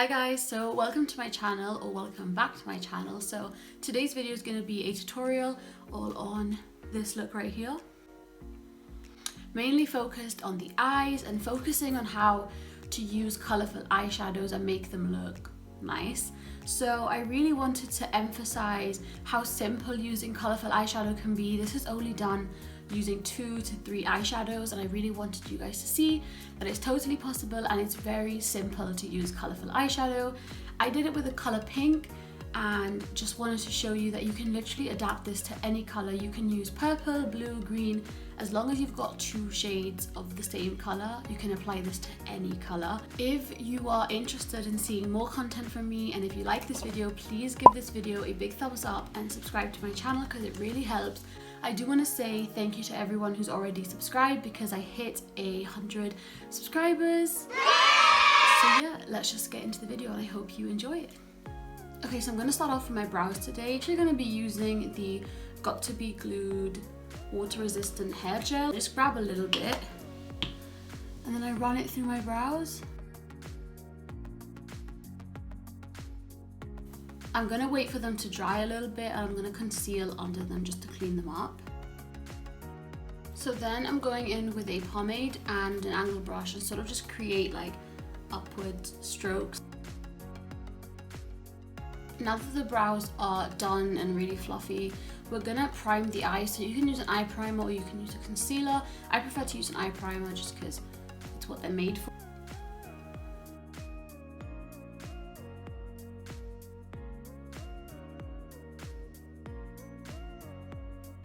Hi guys, so welcome to my channel, or welcome back to my channel. So today's video is going to be a tutorial all on this look right here. Mainly focused on the eyes and focusing on how to use colourful eyeshadows and make them look nice. So I really wanted to emphasize how simple using colourful eyeshadow can be. This is only done using 2 to 3 eyeshadows, and I really wanted you guys to see that it's totally possible and it's very simple to use colourful eyeshadow. I did it with the colour pink and just wanted to show you that you can literally adapt this to any colour. You can use purple, blue, green. As long as you've got 2 shades of the same colour, you can apply this to any colour. If you are interested in seeing more content from me, and if you like this video, please give this video a big thumbs up and subscribe to my channel because it really helps. I do want to say thank you to everyone who's already subscribed because I hit 100 subscribers. So yeah, let's just get into the video and I hope you enjoy it. Okay, so I'm going to start off with my brows today. I'm actually going to be using the Got To Be Glued water resistant hair gel. Just grab a little bit and then I run it through my brows. I'm going to wait for them to dry a little bit and I'm going to conceal under them just to clean them up. So then I'm going in with a pomade and an angle brush and sort of just create like upward strokes. Now that the brows are done and really fluffy, we're going to prime the eyes. So you can use an eye primer or you can use a concealer. I prefer to use an eye primer just because it's what they're made for.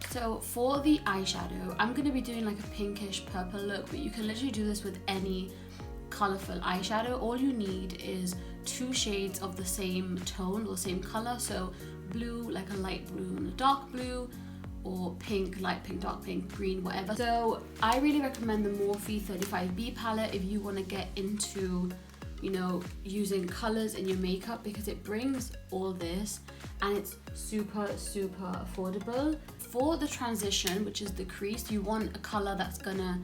So for the eyeshadow, I'm going to be doing like a pinkish purple look, but you can literally do this with any colourful eyeshadow. All you need is 2 shades of the same tone or same colour. So blue, like a light blue and a dark blue, or pink, light pink, dark pink, green, whatever. So I really recommend the Morphe 35B palette if you want to get into, you know, using colours in your makeup, because it brings all this and it's super affordable. For the transition, which is the crease, you want a colour that's gonna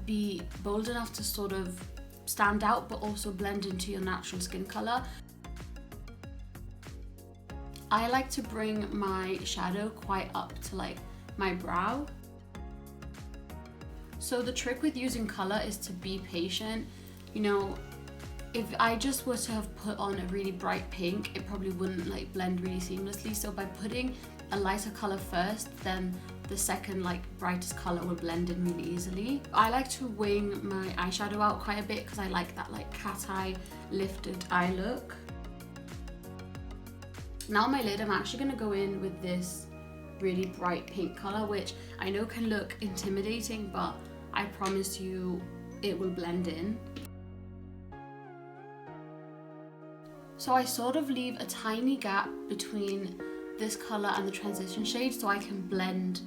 be bold enough to sort of stand out but also blend into your natural skin colour. I like to bring my shadow quite up to like my brow. So the trick with using colour is to be patient. You know, if I just were to have put on a really bright pink, it probably wouldn't like blend really seamlessly. So by putting a lighter colour first, then the second like brightest colour will blend in really easily. I like to wing my eyeshadow out quite a bit because I like that like cat eye lifted eye look. Now on my lid, I'm actually going to go in with this really bright pink colour, which I know can look intimidating, but I promise you it will blend in. So I sort of leave a tiny gap between this colour and the transition shade so I can blend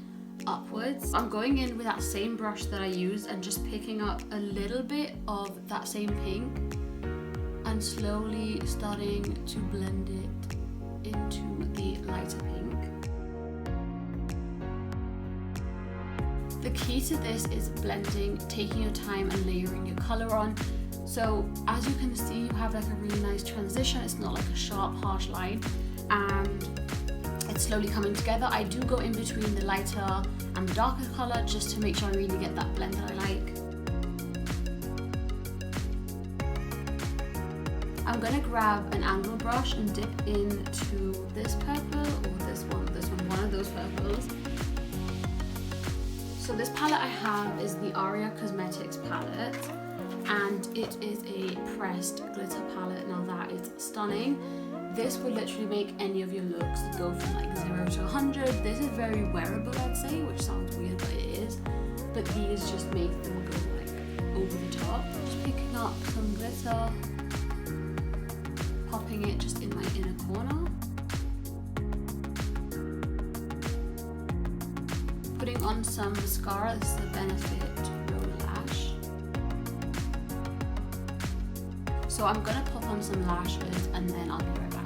upwards. I'm going in with that same brush that I used and just picking up a little bit of that same pink and slowly starting to blend it into the lighter pink. The key to this is blending, taking your time and layering your colour on. So as you can see, you have like a really nice transition. It's not like a sharp, harsh line, and it's slowly coming together. I do go in between the lighter and the darker colour just to make sure I really get that blend that I like. I'm going to grab an angle brush and dip into this purple or this one of those purples. So this palette I have is the ARIA Cosmetics palette, and it is a pressed glitter palette. Now that is stunning. This will literally make any of your looks go from like 0 to 100. This is very wearable, I'd say, which sounds weird, but it is. But these just make them go like over the top. Just picking up some glitter, popping it just in my inner corner. Putting on some mascara. This is the Benefit Roll Lash. So I'm gonna pop on some lashes and then I'll be right back.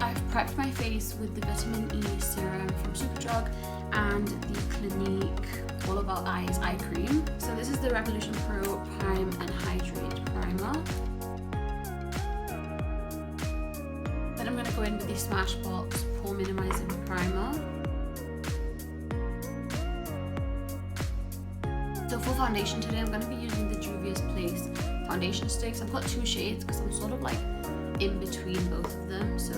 I've prepped my face with the Vitamin E serum from Superdrug and the Clinique All About Eyes eye cream. So this is the Revolution Pro Prime and Hydrate Primer. go in with the Smashbox Pore Minimizing Primer. So for foundation today, I'm going to be using the Juvia's Place foundation sticks. I've got 2 shades because I'm sort of like in between both of them. So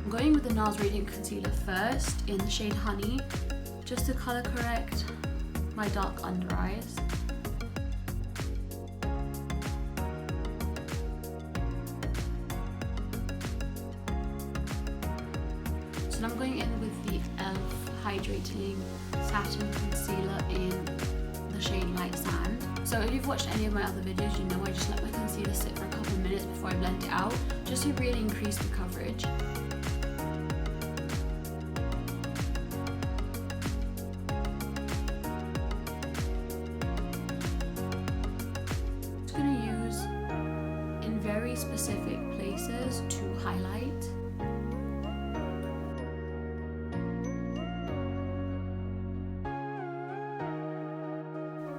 I'm going with the NARS Radiant Concealer first in the shade Honey, just to colour correct my dark under eyes. So now I'm going in with the e.l.f. Hydrating Satin Concealer in the shade Light Sand. So if you've watched any of my other videos, you know I just let my concealer sit for a couple of minutes before I blend it out, just to really increase the coverage. Very specific places to highlight.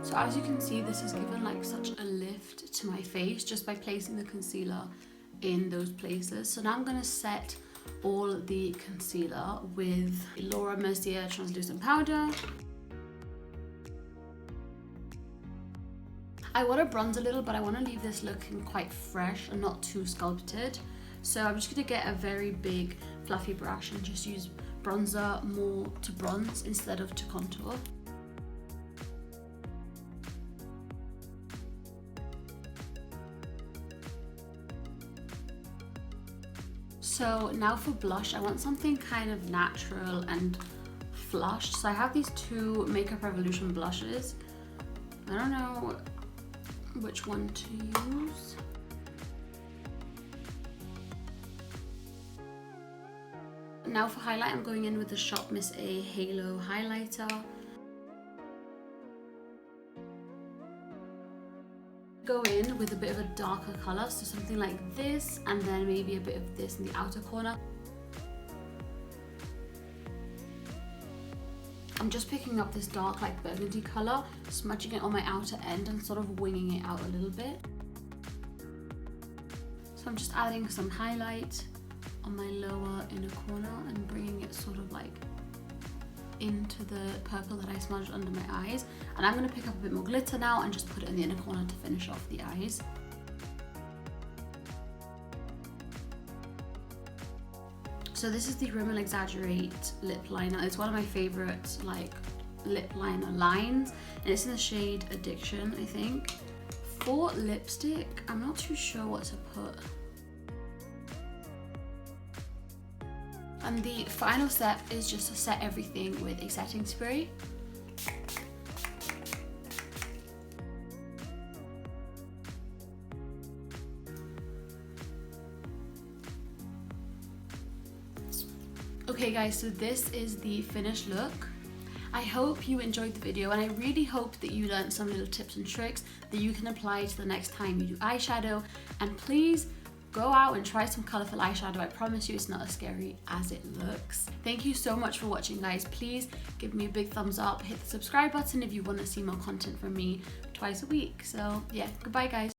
So as you can see, this has given like such a lift to my face just by placing the concealer in those places. So now I'm going to set all the concealer with Laura Mercier translucent powder. I want to bronze a little, but I want to leave this looking quite fresh and not too sculpted. So I'm just going to get a very big fluffy brush and just use bronzer more to bronze instead of to contour. So now for blush, I want something kind of natural and flushed. So I have these 2 Makeup Revolution blushes. I don't know which one to use. Now for highlight, I'm going in with the Shop Miss A Halo Highlighter. Go in with a bit of a darker colour, so something like this, and then maybe a bit of this in the outer corner. I'm just picking up this dark like burgundy colour, smudging it on my outer end and sort of winging it out a little bit. So I'm just adding some highlight on my lower inner corner and bringing it sort of like into the purple that I smudged under my eyes. And I'm going to pick up a bit more glitter now and just put it in the inner corner to finish off the eyes. So this is the Rimmel Exaggerate lip liner. It's one of my favorite like lip liner lines, and it's in the shade Addiction, I think. For lipstick, I'm not too sure what to put. And the final step is just to set everything with a setting spray. Okay guys, so this is the finished look. I hope you enjoyed the video, and I really hope that you learned some little tips and tricks that you can apply to the next time you do eyeshadow. And please go out and try some colourful eyeshadow. I promise you it's not as scary as it looks. Thank you so much for watching guys. Please give me a big thumbs up, hit the subscribe button if you want to see more content from me twice a week. So yeah, goodbye guys.